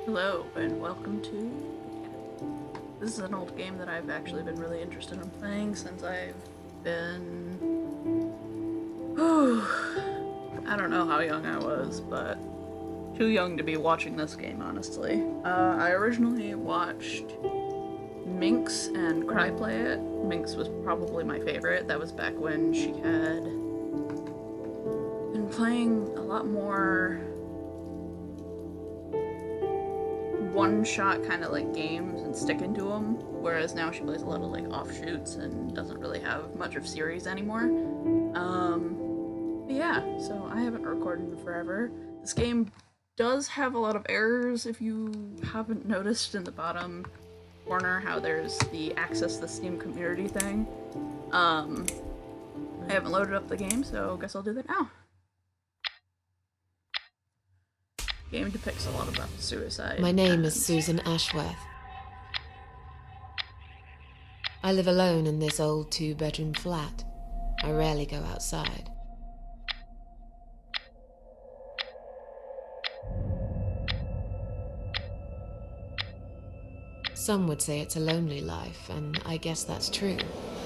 Hello, and welcome to... This is an old game that I've actually been really interested in playing since I've been... I don't know how young I was, but too young to be watching this game, honestly. I originally watched Minx and Cry play it. Minx was probably my favorite. That was back when she had been playing a lot more one-shot kind of like games and sticking to them, whereas now she plays a lot of like offshoots and doesn't really have much of series anymore. But yeah, so I haven't recorded in forever. This game does have a lot of errors if you haven't noticed in the bottom corner how there's the access the Steam community thing. I haven't loaded up the game, so I guess I'll do that now. Game depicts a lot about suicide. My name is Susan Ashworth. I live alone in this old 2-bedroom flat. I rarely go outside. Some would say it's a lonely life, and I guess that's true,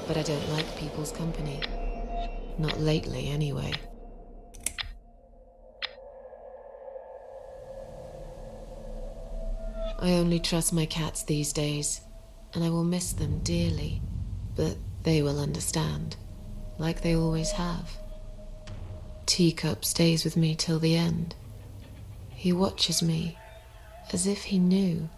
but I don't like people's company. Not lately, anyway. I only trust my cats these days, and I will miss them dearly, but they will understand, like they always have. Teacup stays with me till the end. He watches me, as if he knew.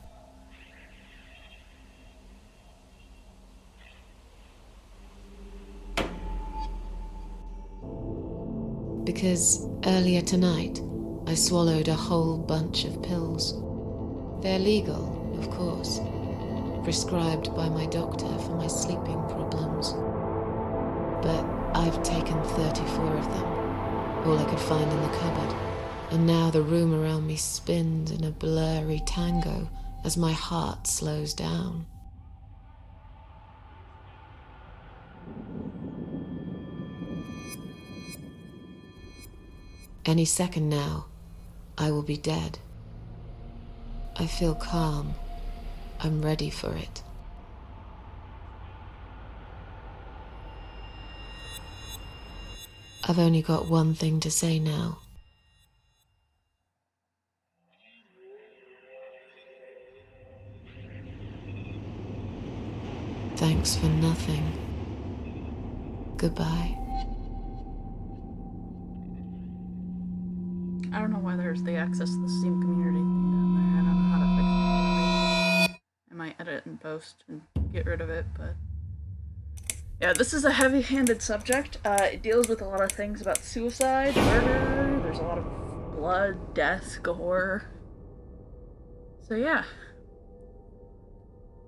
Because earlier tonight, I swallowed a whole bunch of pills. They're legal, of course, prescribed by my doctor for my sleeping problems. But I've taken 34 of them, all I could find in the cupboard, and now the room around me spins in a blurry tango as my heart slows down. Any second now, I will be dead. I feel calm. I'm ready for it. I've only got one thing to say now. Thanks for nothing. Goodbye. I don't know why there's the access to the Steam community thing down there. I don't know how to fix it. I might edit and post and get rid of it, but... Yeah, this is a heavy-handed subject. It deals with a lot of things about suicide, murder, there's a lot of blood, death, gore. So yeah.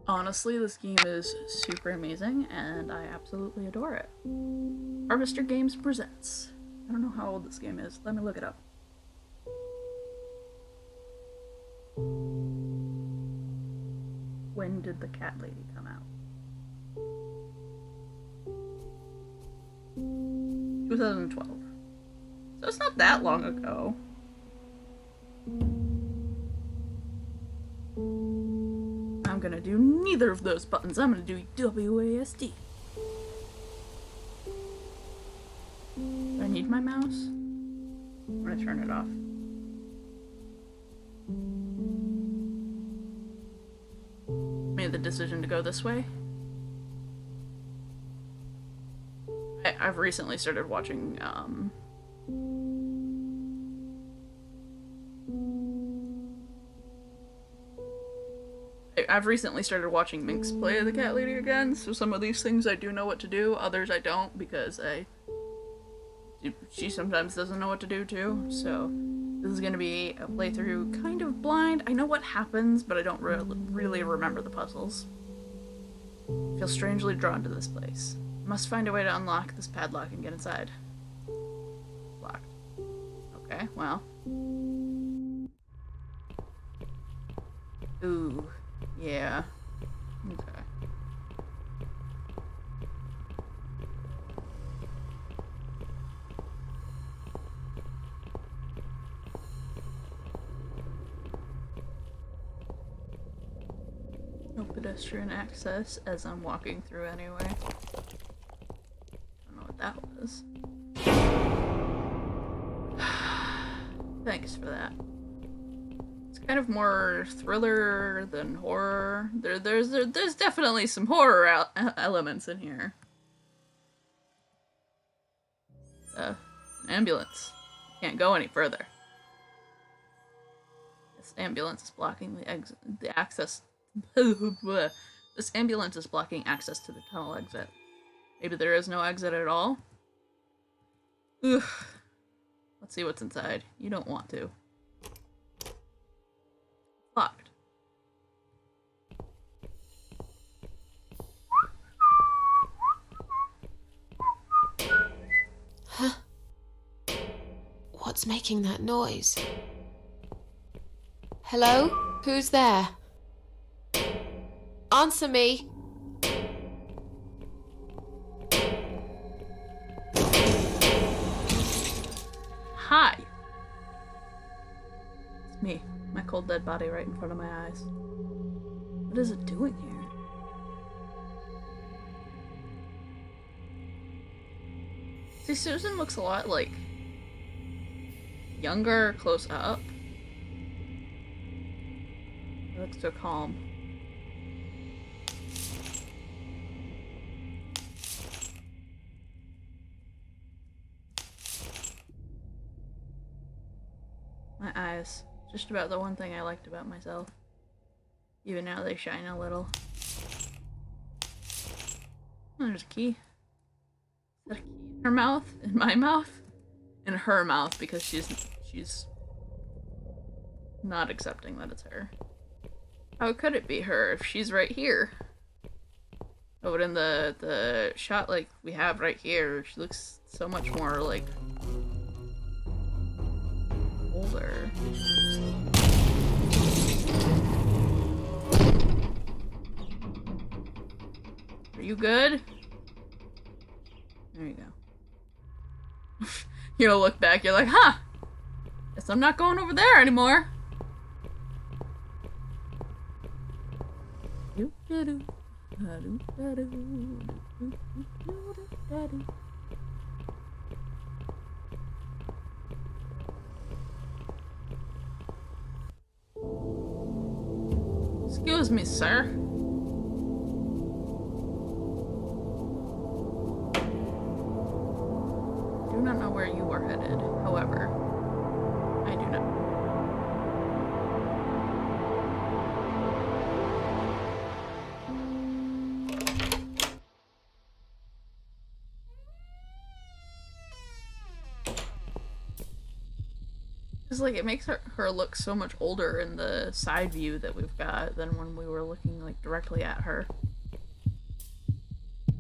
Honestly, this game is super amazing, and I absolutely adore it. Harvester Games presents. I don't know how old this game is. Let me look it up. When did The Cat Lady come out? 2012. So it's not that long ago. I'm gonna do neither of those buttons. I'm gonna do WASD. Do I need my mouse? I'm gonna turn it off. Made the decision to go this way. I've recently started watching, I've recently started watching Minx play the Cat Lady again, so some of these things I do know what to do, others I don't, because she sometimes doesn't know what to do too, so this is gonna be a playthrough kind of blind. I know what happens, but I don't really remember the puzzles. I feel strangely drawn to this place. Must find a way to unlock this padlock and get inside. Locked. Okay, well. Ooh, yeah. Okay. No pedestrian access as I'm walking through anyway. Don't know what that was. Thanks for that. It's kind of more thriller than horror. There's definitely some horror elements in here. An ambulance. Can't go any further. This ambulance is blocking the access. This ambulance is blocking access to the tunnel exit. Maybe there is no exit at all? Ugh. Let's see what's inside. You don't want to. Locked. Huh? What's making that noise? Hello? Who's there? Answer me! Hi! It's me. My cold dead body right in front of my eyes. What is it doing here? See, Susan looks a lot like younger close up. It looks so calm. My eyes. Just about the one thing I liked about myself. Even now they shine a little. Oh, there's a key. Is that a key in her mouth? In my mouth? In her mouth, because she's not accepting that it's her. How could it be her if she's right here? Oh, but in the shot like we have right here, she looks so much more like older. Are you good? There you go. You're gonna look back, you're like, huh! Guess I'm not going over there anymore. Excuse me, sir. I do not know where you are headed, however. I do not. It's like it makes her look so much older in the side view that we've got than when we were looking like directly at her.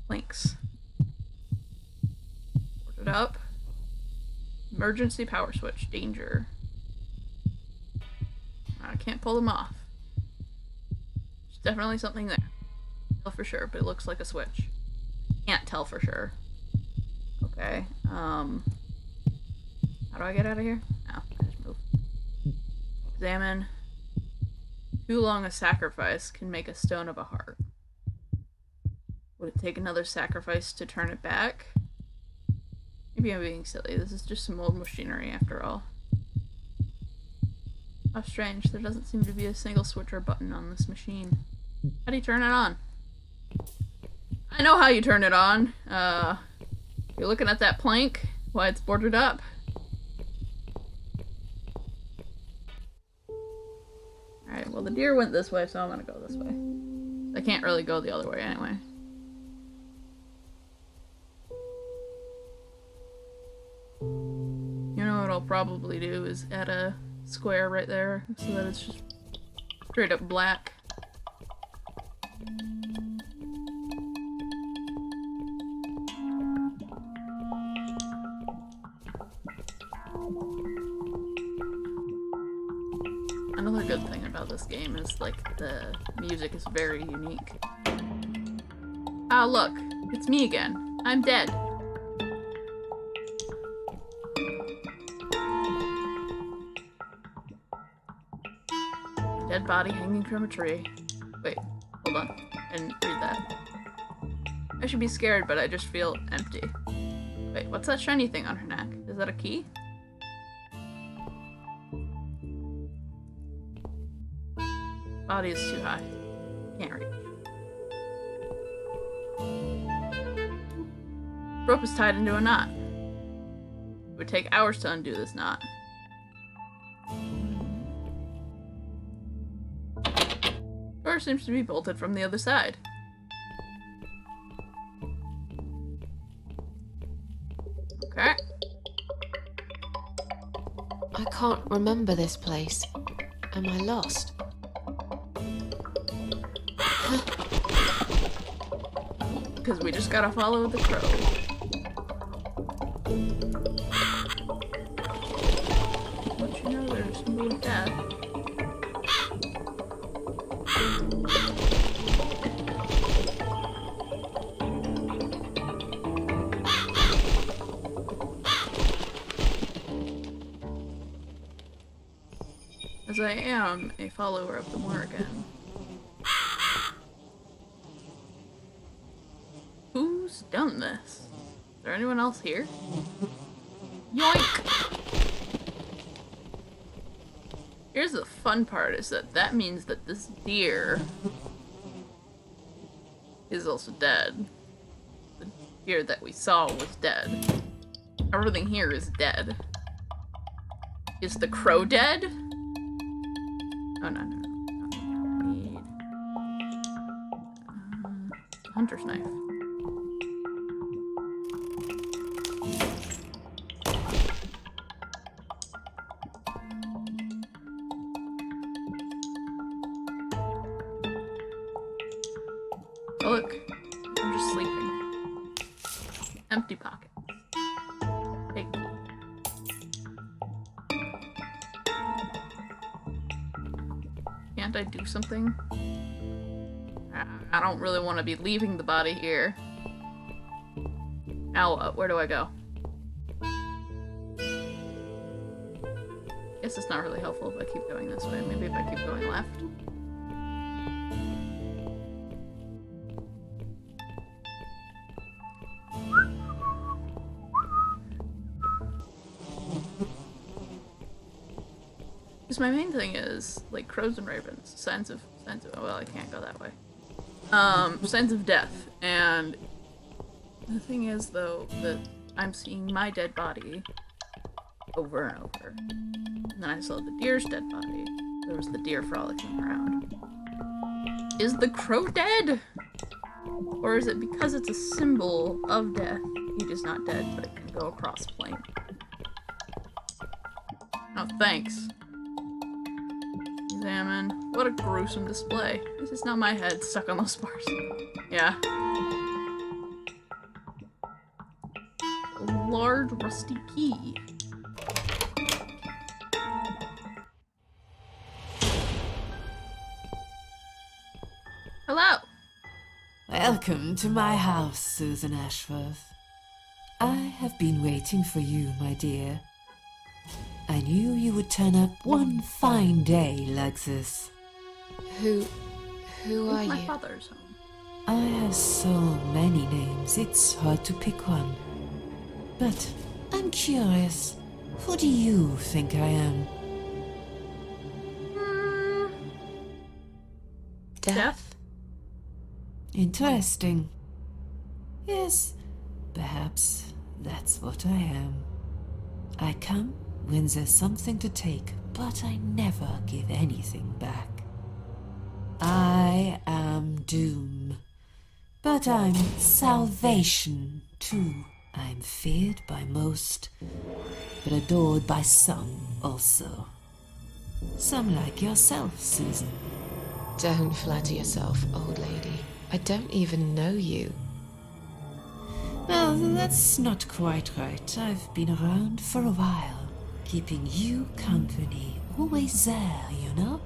Links. Put it up. Emergency power switch. Danger. I can't pull them off. There's definitely something there. Tell for sure, but it looks like a switch. Can't tell for sure. Okay. How do I get out of here? No, I just move. Examine. Too long a sacrifice can make a stone of a heart. Would it take another sacrifice to turn it back? Maybe I'm being silly. This is just some old machinery after all. How strange. There doesn't seem to be a single switch or button on this machine. How do you turn it on? I know how you turn it on. You're looking at that plank? Why it's boarded up. Alright, well the deer went this way, so I'm gonna go this way. I can't really go the other way anyway. You know what I'll probably do is add a square right there so that it's just straight up black. Another good thing about this game is like the music is very unique. Ah, look, it's me again. I'm dead. Dead body hanging from a tree. Wait, hold hold on. I didn't read that. I should be scared, but I just feel empty. Wait, what's that shiny thing on her neck? Is that a key? Body is too high. Can't reach. Rope is tied into a knot. It would take hours to undo this knot. Door seems to be bolted from the other side. Okay. I can't remember this place. Am I lost? Because we just gotta follow the crow. Don't you know there's a symbol of death? As I am a follower of the Morrigan. Who's done this? Is there anyone else here? Yoink! Here's the fun part, is that means that this deer is also dead. The deer that we saw was dead. Everything here is dead. Is the crow dead? Oh, no. Need... hunter's knife. Oh, look. I'm just sleeping. Empty pockets. Big key. Can't I do something? I don't really want to be leaving the body here. Now, where do I go? Guess it's not really helpful if I keep going this way. Maybe if I keep going left. Because my main thing is, like, crows and ravens. Signs of, well, I can't go that way. Signs of death. And the thing is, though, that I'm seeing my dead body over and over. And then I saw the deer's dead body. There was the deer frolicking around. Is the crow dead? Or is it because it's a symbol of death, he is not dead, but it can go across plane? Oh, thanks. Examine. What a gruesome display. This is not my head stuck on those bars. Yeah. A large rusty key. Hello. Welcome to my house, Susan Ashworth. I have been waiting for you, my dear. I knew you would turn up one fine day like this. Who are My you? father's home. I have so many names, it's hard to pick one. But I'm curious, who do you think I am? Death? Interesting. Yes, perhaps that's what I am. I come when there's something to take, but I never give anything back. I am doom, but I'm salvation too. I'm feared by most, but adored by some also. Some like yourself, Susan. Don't flatter yourself, old lady. I don't even know you. Well, that's not quite right. I've been around for a while, keeping you company. Always there, you know?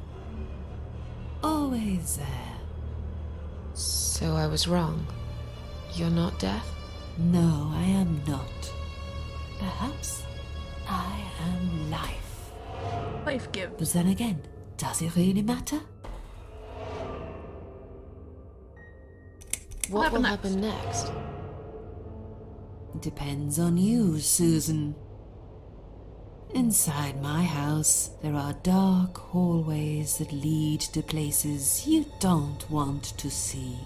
Always there. So I was wrong. You're not death? No, I am not. Perhaps I am life. Life gives. But then again, does it really matter? What will happen next? Depends on you, Susan. Inside my house, there are dark hallways that lead to places you don't want to see.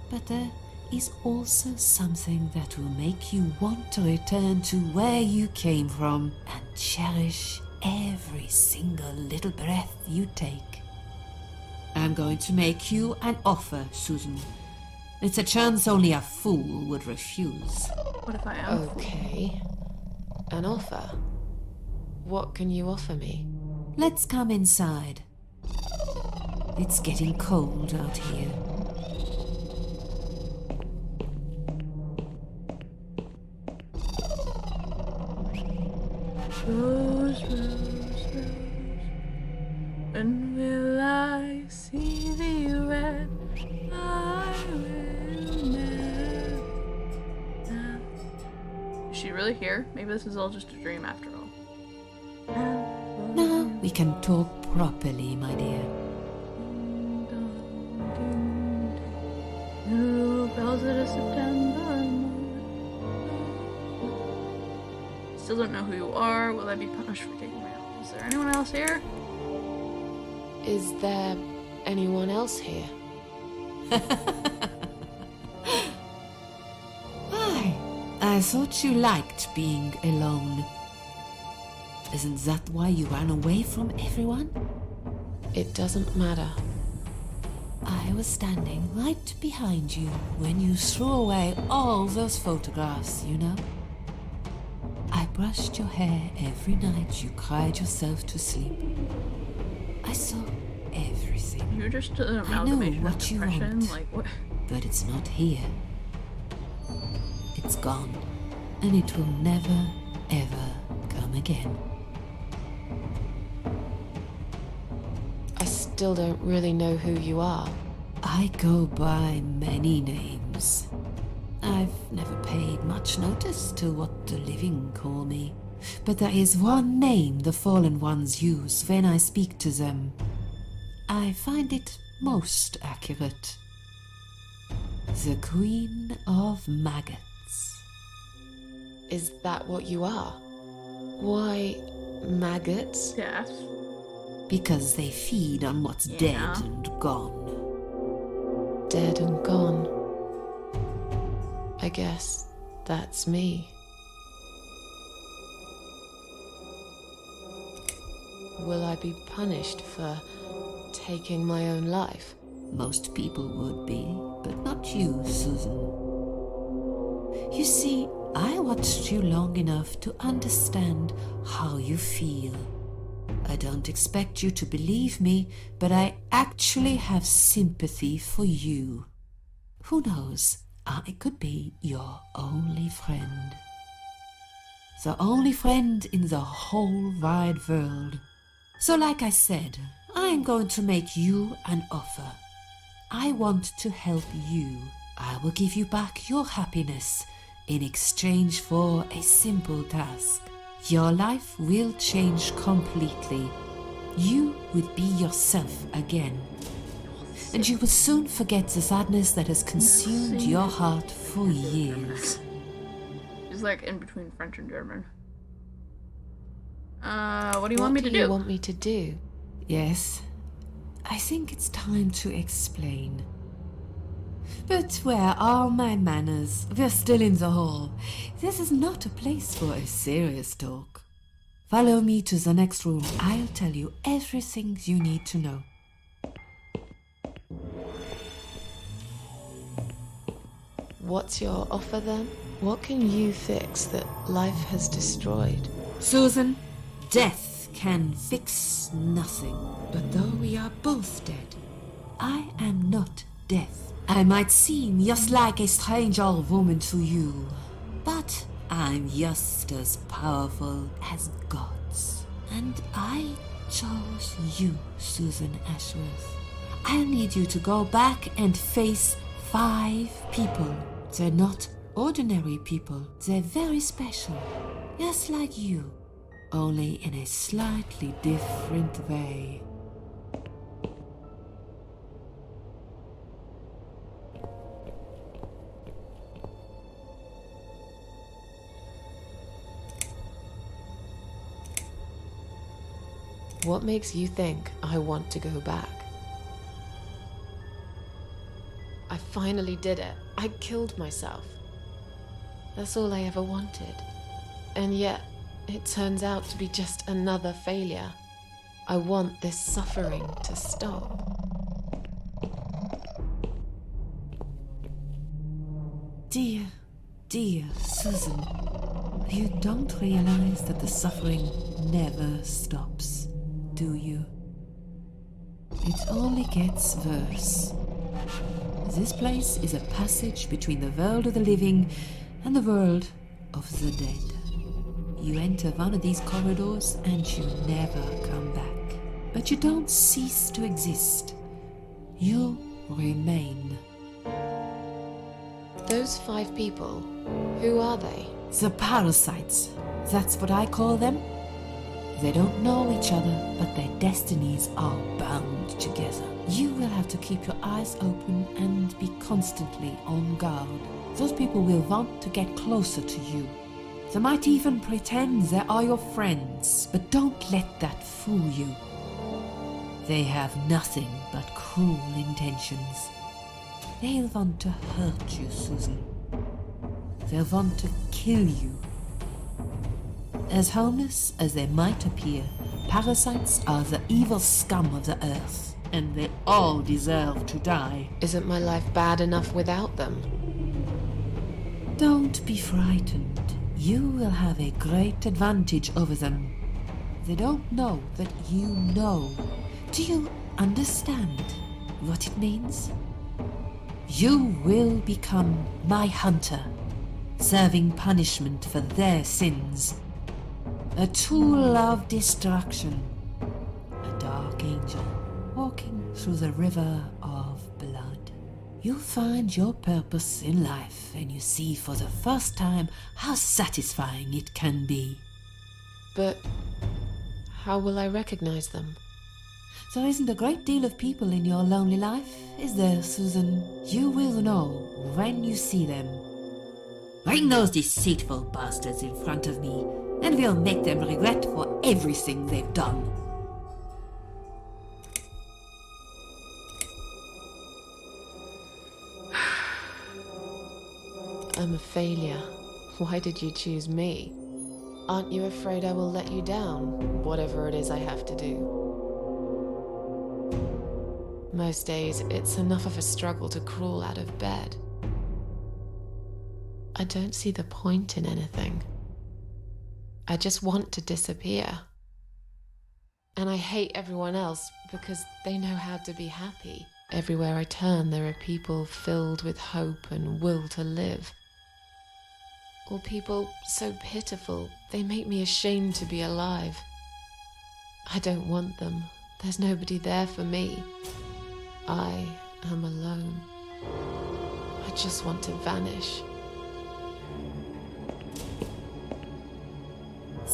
But there is also something that will make you want to return to where you came from and cherish every single little breath you take. I'm going to make you an offer, Susan. It's a chance only a fool would refuse. What if I am? Okay. An offer? What can you offer me? Let's come inside. It's getting cold out here. Rose, rose, rose. When will I see thee wed? I will never. Is she really here? Maybe this is all just a dream after all. Now we can talk properly, my dear. Bells of September. Still don't know who you are. Will I be punished for taking my oath? Is there anyone else here? Is there anyone else here? I thought you liked being alone. Isn't that why you ran away from everyone? It doesn't matter. I was standing right behind you when you threw away all those photographs, you know? I brushed your hair every night you cried yourself to sleep. I saw everything. You're just an I know amalgamation of what you depression. want. Like what? But it's not here. It's gone, and it will never, ever come again. I still don't really know who you are. I go by many names. I've never paid much notice to what the living call me. But there is one name the fallen ones use when I speak to them. I find it most accurate. The Queen of Maggots. Is that what you are? Why, maggots? Yes. Because they feed on what's Yeah. dead and gone. Dead and gone. I guess that's me. Will I be punished for taking my own life? Most people would be, but not you, Susan. You see, I watched you long enough to understand how you feel. I don't expect you to believe me, but I actually have sympathy for you. Who knows, I could be your only friend. The only friend in the whole wide world. So like I said, I'm going to make you an offer. I want to help you. I will give you back your happiness in exchange for a simple task. Your life will change completely. You would be yourself again. And you will soon forget the sadness that has consumed your heart for years. It's like in between French and German. What do you want me to What do you do? want me to do? Yes, I think it's time to explain. But where are my manners? We're still in the hall. This is not a place for a serious talk. Follow me to the next room. I'll tell you everything you need to know. What's your offer then? What can you fix that life has destroyed? Susan, death can fix nothing. But though we are both dead, I am not death. I might seem just like a strange old woman to you, but I'm just as powerful as gods. And I chose you, Susan Ashworth. I'll need you to go back and face 5 people. They're not ordinary people. They're very special, just like you, only in a slightly different way. What makes you think I want to go back? I finally did it. I killed myself. That's all I ever wanted. And yet, it turns out to be just another failure. I want this suffering to stop. Dear, dear Susan, you don't realize that the suffering never stops, do you? It only gets worse. This place is a passage between the world of the living and the world of the dead. You enter one of these corridors and you never come back. But you don't cease to exist. You remain. Those 5 people, who are they? The parasites, that's what I call them. They don't know each other, but their destinies are bound together. You will have to keep your eyes open and be constantly on guard. Those people will want to get closer to you. They might even pretend they are your friends, but don't let that fool you. They have nothing but cruel intentions. They'll want to hurt you, Susan. They'll want to kill you. As harmless as they might appear, parasites are the evil scum of the earth, and they all deserve to die. Isn't my life bad enough without them? Don't be frightened. You will have a great advantage over them. They don't know that you know. Do you understand what it means? You will become my hunter, serving punishment for their sins. A tool of destruction. A dark angel walking through the river of blood. You find your purpose in life and you see for the first time how satisfying it can be. But how will I recognize them? There isn't a great deal of people in your lonely life, is there, Susan? You will know when you see them. Bring those deceitful bastards in front of me, and we'll make them regret for everything they've done. I'm a failure. Why did you choose me? Aren't you afraid I will let you down, whatever it is I have to do? Most days, it's enough of a struggle to crawl out of bed. I don't see the point in anything. I just want to disappear. And I hate everyone else because they know how to be happy. Everywhere I turn, there are people filled with hope and will to live. Or people so pitiful, they make me ashamed to be alive. I don't want them. There's nobody there for me. I am alone. I just want to vanish.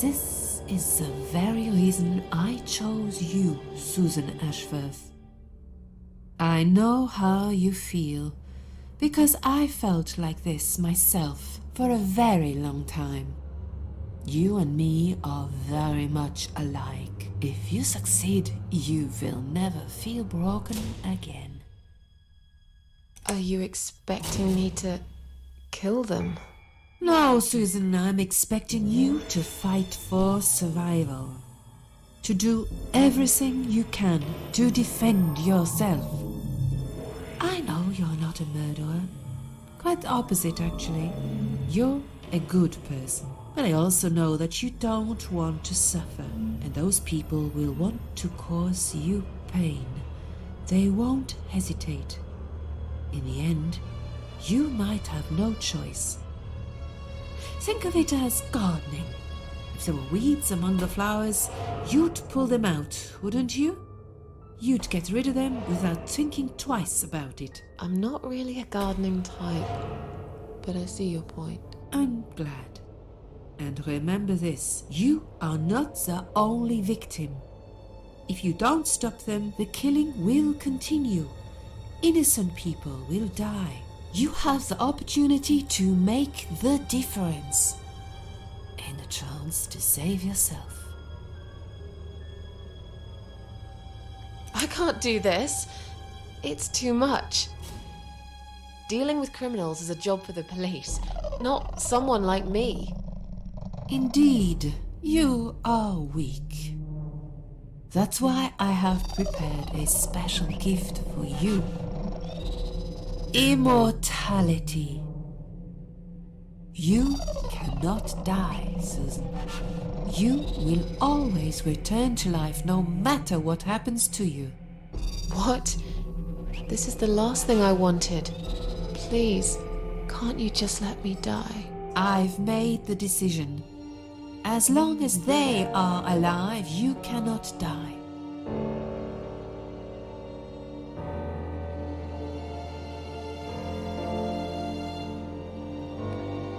This is the very reason I chose you, Susan Ashworth. I know how you feel, because I felt like this myself for a very long time. You and me are very much alike. If you succeed, you will never feel broken again. Are you expecting me to kill them? No, Susan, I'm expecting you to fight for survival. To do everything you can to defend yourself. I know you're not a murderer. Quite the opposite, actually. You're a good person. But I also know that you don't want to suffer, and those people will want to cause you pain. They won't hesitate. In the end, you might have no choice. Think of it as gardening. If there were weeds among the flowers, you'd pull them out, wouldn't you? You'd get rid of them without thinking twice about it. I'm not really a gardening type, but I see your point. I'm glad. And remember this, you are not the only victim. If you don't stop them, the killing will continue. Innocent people will die. You have the opportunity to make the difference. And a chance to save yourself. I can't do this. It's too much. Dealing with criminals is a job for the police, not someone like me. Indeed, you are weak. That's why I have prepared a special gift for you. Immortality. You cannot die, Susan. You will always return to life no matter what happens to you. What? This is the last thing I wanted. Please, can't you just let me die? I've made the decision. As long as they are alive, you cannot die.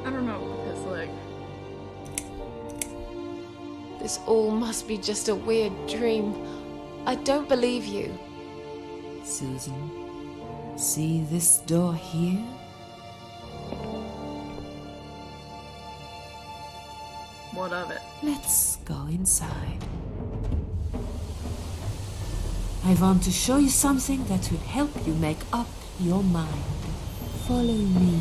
I don't know, because, like... This all must be just a weird dream. I don't believe you. Susan, see this door here? What of it? Let's go inside. I want to show you something that will help you make up your mind. Follow me.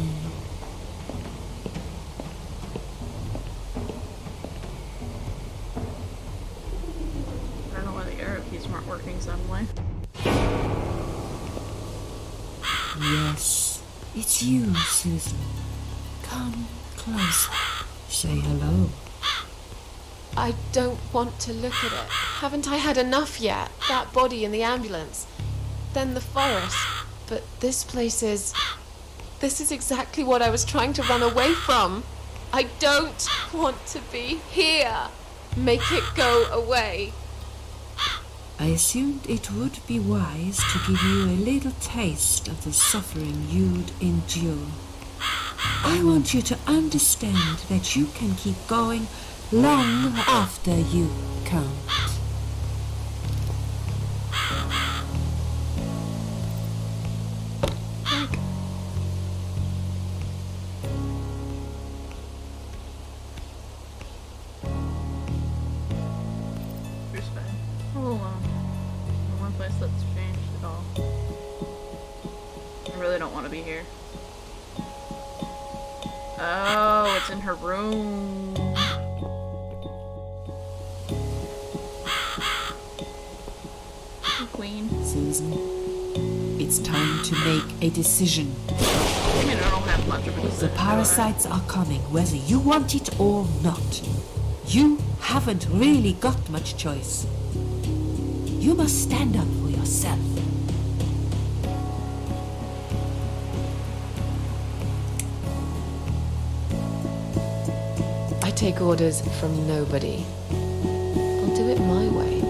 I don't know why the arrow keys weren't working suddenly. Yes, it's you, Susan. Come closer. Say hello. I don't want to look at it. Haven't I had enough yet? That body in the ambulance. Then the forest. But this place is... This is exactly what I was trying to run away from. I don't want to be here. Make it go away. I assumed it would be wise to give you a little taste of the suffering you'd endure. I want you to understand that you can keep going long after you can't. Respect. Hold on. The one place that's changed at all. I really don't want to be here. Oh, it's in her room. Queen. Susan, it's time to make a decision. I mean, I don't have much of a decision. The parasites are coming, whether you want it or not. You haven't really got much choice. You must stand up for yourself. I take orders from nobody. I'll do it my way.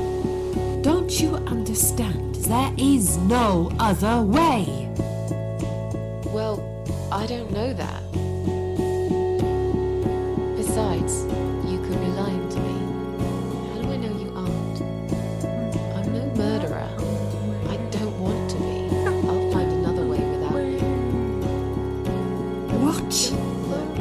Don't you understand? There is no other way. Well, I don't know that. Besides, you could be lying to me. How do I know you aren't? I'm no murderer. I don't want to be. I'll find another way without you. What? Look,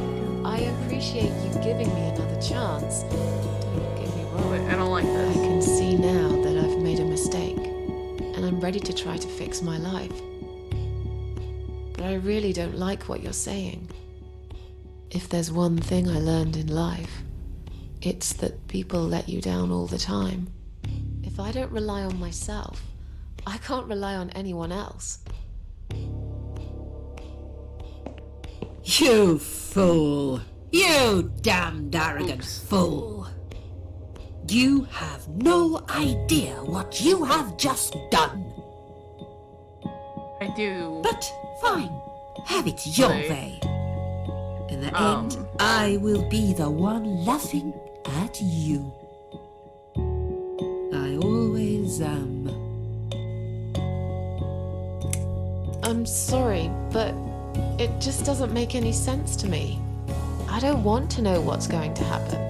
I appreciate you giving me another chance. Don't get me wrong. Wait, I don't like I this. can see now that I've made a mistake, and I'm ready to try to fix my life. But I really don't like what you're saying. If there's one thing I learned in life, it's that people let you down all the time. If I don't rely on myself, I can't rely on anyone else. You fool! You damned arrogant fool! You have no idea what you have just done. I do. But fine, have it your Right. way. In the end, I will be the one laughing at you. I always am. I'm sorry, but it just doesn't make any sense to me. I don't want to know what's going to happen.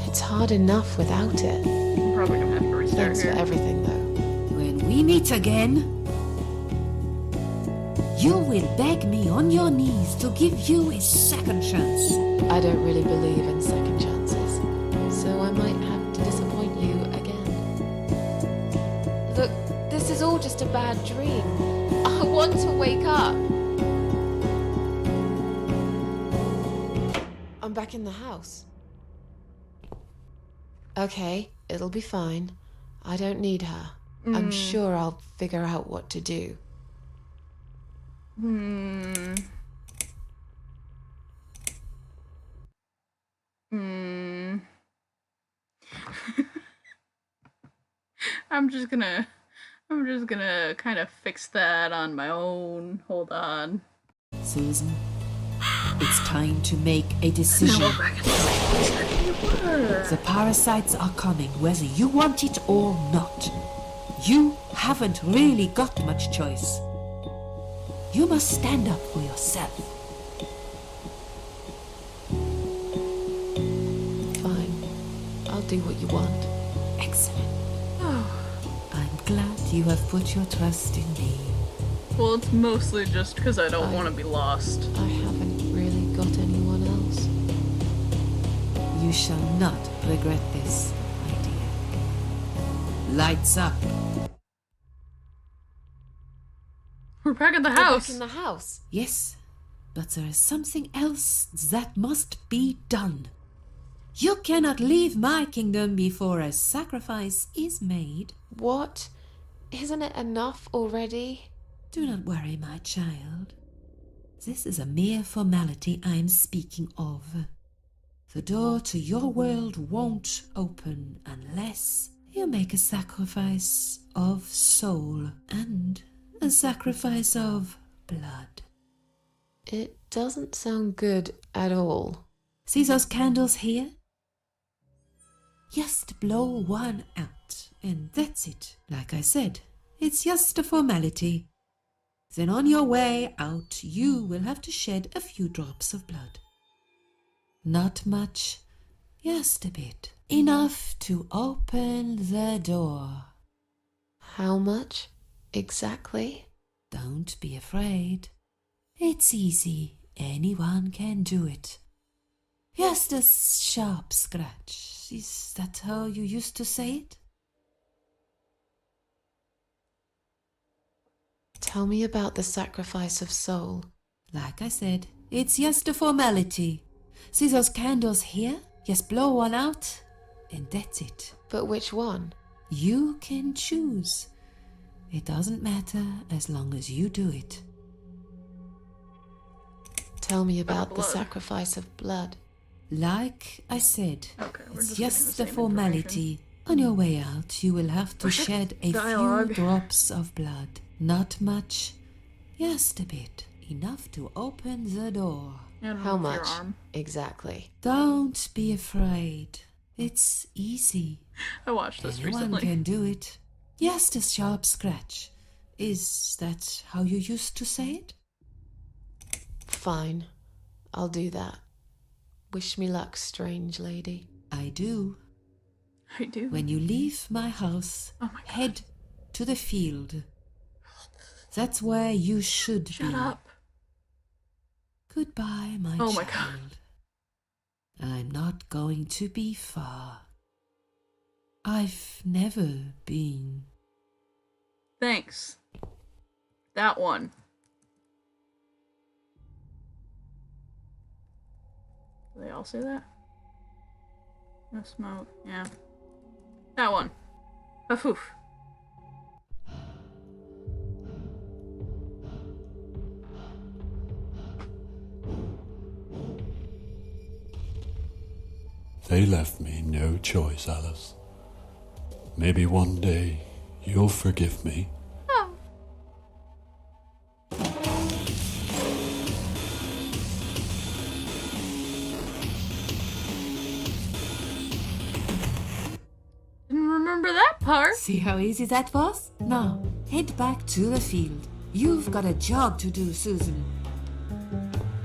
It's hard enough without it. I'm probably gonna have to restart Thanks here. for everything, though. When we meet again, you will beg me on your knees to give you a second chance. I don't really believe in second chances, so I might have to disappoint you again. all just a bad dream. I want to wake up. I'm back in the house. Okay, it'll be fine. I don't need her. I'm sure I'll figure out what to do. I'm just gonna kind of fix that on my own. Hold on. Susan, it's time to make a decision. The parasites are coming, whether you want it or not. You haven't really got much choice. You must stand up for yourself. Fine. I'll do what you want. Excellent. I'm glad you have put your trust in me. Well, it's mostly just because I don't want to be lost. I haven't really got anyone else. You shall not regret this, my dear. Lights up. We're back at the We're house. back in the house. Yes, but there is something else that must be done. You cannot leave my kingdom before a sacrifice is made. What? Isn't it enough already? Do not worry, my child. This is a mere formality I am speaking of. The door to your world won't open unless you make a sacrifice of soul and a sacrifice of blood. It doesn't sound good at all. See those candles here? Just blow one out, and that's it. Like I said, it's just a formality. Then on your way out, you will have to shed a few drops of blood. Not much, just a bit. Enough to open the door. How much exactly? Don't be afraid. It's easy. Anyone can do it. Just a sharp scratch. Is that how you used to say it? Tell me about the sacrifice of soul. Like I said, it's just a formality. See those candles here? Just blow one out, and that's it. But which one? You can choose. It doesn't matter as long as you do it. Tell me about the blood. sacrifice of blood. Like I said, Okay, we're it's just getting just the a same formality. On your way out, you will have to shed a Dialogue. few drops of blood. Not much, just a bit. Enough to open the door. I don't How know, with your much arm. exactly? Don't be afraid. It's easy. I watched this Anyone recently. can do it. Just a sharp scratch. Is that how you used to say it? Fine. I'll do that. Wish me luck, strange lady. I do. I do. When you leave my house, Oh my God. head to the field. That's where you should be. Shut up. Goodbye, my Oh child. my God. I'm not going to be far. I've never been. Thanks. That one. Do they all say that? No smoke. Yeah. That one. Poof. They left me no choice, Alice. Maybe one day you'll forgive me. Oh. Didn't remember that part. See how easy that was? Now, head back to the field. You've got a job to do, Susan.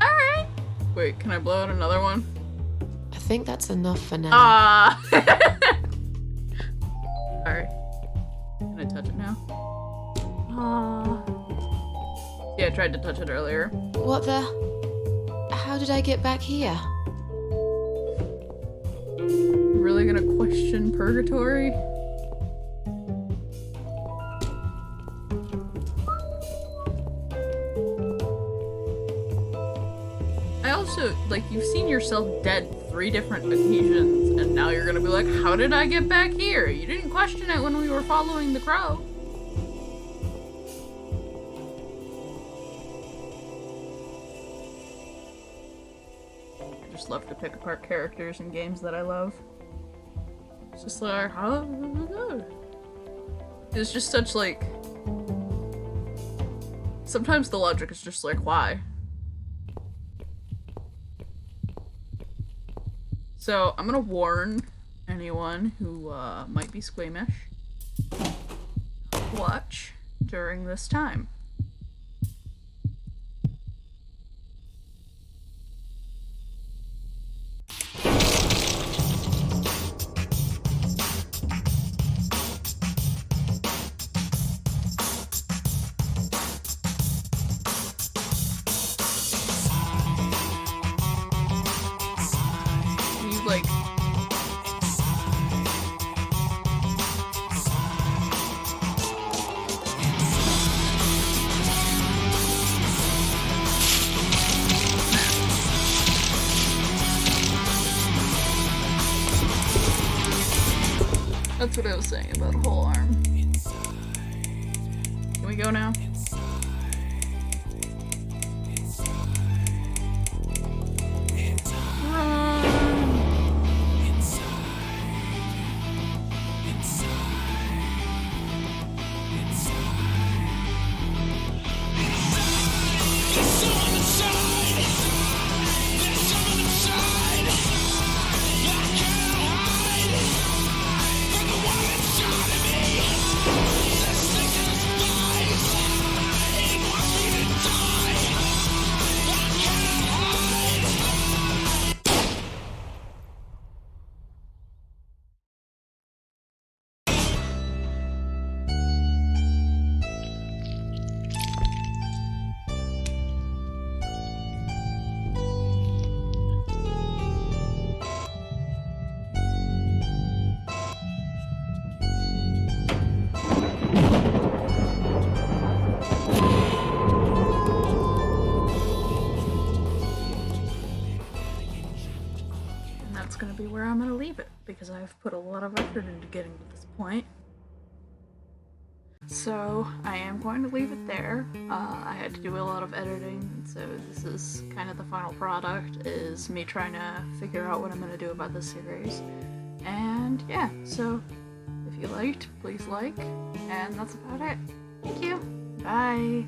Alright. Wait, can I blow out another one? I think that's enough for now. Ah. Alright. Can I touch it now? Yeah, I tried to touch it earlier. What the? How did I get back here? Really gonna question purgatory? also, like, you've seen yourself dead 3 different occasions, and now you're gonna be like, how did I get back here? You didn't question it when we were following the crow. I just love to pick apart characters in games that I love. It's just like, how? It's just such, like... Sometimes the logic is just like, why? So, I'm gonna warn anyone who might be squeamish. Watch during this time. Like, that's what I was saying about a whole arm. Can we go now? Gonna be where I'm gonna leave it, because I've put a lot of effort into getting to this point. So I am going to leave it there. I had to do a lot of editing, so this is kind of the final product, is me trying to figure out what I'm gonna do about this series. And yeah, so if you liked, please like, and that's about it. Thank you. Bye.